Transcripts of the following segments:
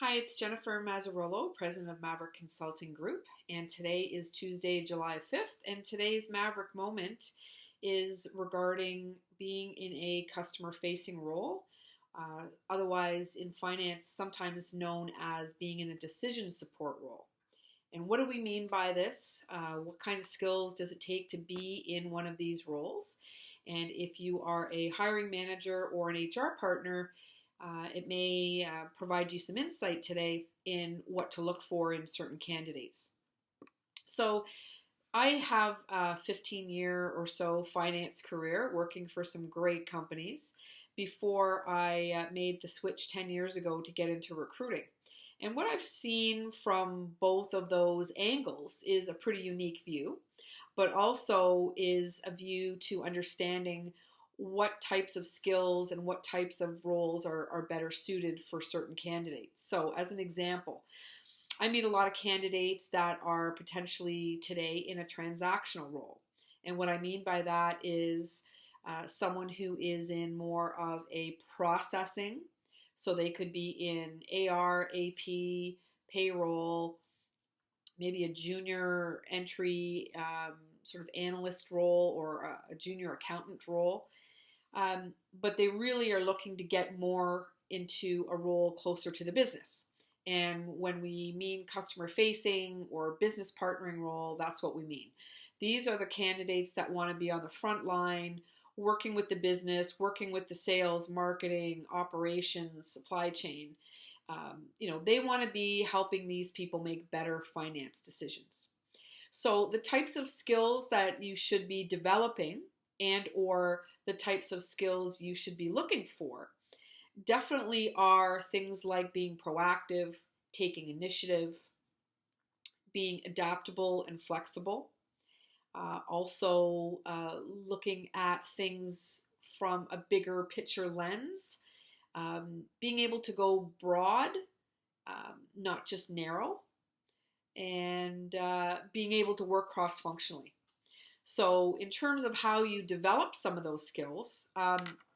Hi, it's Jennifer Mazzarolo, president of Maverick Consulting Group, and today is Tuesday, July 5th, and today's Maverick moment is regarding being in a customer-facing role, otherwise in finance sometimes known as being in a decision support role. And what do we mean by this? What kind of skills does it take to be in one of these roles? And if you are a hiring manager or an HR partner, it may provide you some insight today in what to look for in certain candidates. So I have a 15-year or so finance career working for some great companies before I made the switch 10 years ago to get into recruiting. And what I've seen from both of those angles is a pretty unique view, but also is a view to understanding what types of skills and what types of roles are better suited for certain candidates. So as an example, I meet a lot of candidates that are potentially today in a transactional role. And what I mean by that is someone who is in more of a processing, so they could be in AR, AP, payroll, maybe a junior entry sort of analyst role or a junior accountant role. But they really are looking to get more into a role closer to the business. And when we mean customer facing or business partnering role, that's what we mean. These are the candidates that want to be on the front line, working with the business, working with the sales, marketing, operations, supply chain. They want to be helping these people make better finance decisions. So the types of skills that you should be developing and or the types of skills you should be looking for definitely are things like being proactive, taking initiative, being adaptable and flexible, also looking at things from a bigger picture lens, being able to go broad, not just narrow, and being able to work cross-functionally. So in terms of how you develop some of those skills,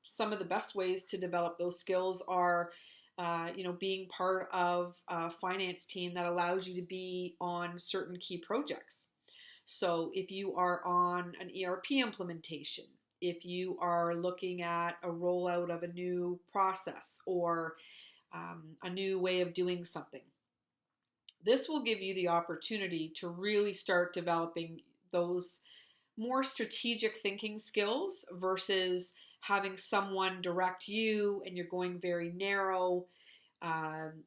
some of the best ways to develop those skills are, being part of a finance team that allows you to be on certain key projects. So if you are on an ERP implementation, if you are looking at a rollout of a new process or a new way of doing something, this will give you the opportunity to really start developing those more strategic thinking skills versus having someone direct you and you're going very narrow.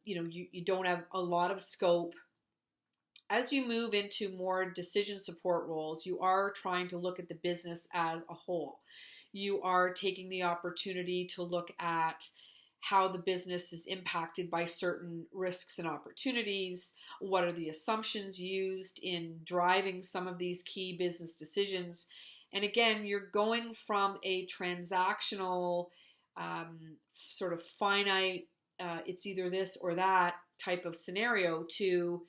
You don't have a lot of scope. As you move into more decision support roles, you are trying to look at the business as a whole. You are taking the opportunity to look at how the business is impacted by certain risks and opportunities. What are the assumptions used in driving some of these key business decisions? And again, you're going from a transactional sort of finite, it's either this or that type of scenario to,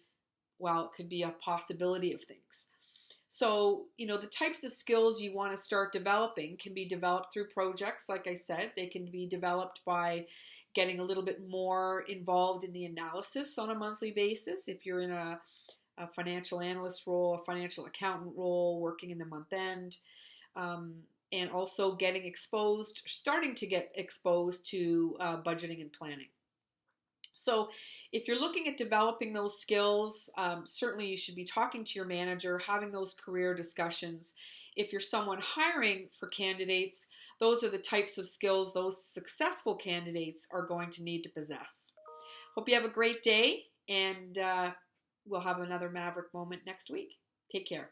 well, it could be a possibility of things. So, the types of skills you want to start developing can be developed through projects. Like I said, they can be developed by getting a little bit more involved in the analysis on a monthly basis. If you're in a financial analyst role, a financial accountant role, working in the month end, and also starting to get exposed to budgeting and planning. So if you're looking at developing those skills, certainly you should be talking to your manager, having those career discussions. If you're someone hiring for candidates, those are the types of skills those successful candidates are going to need to possess. Hope you have a great day, and we'll have another Maverick moment next week. Take care.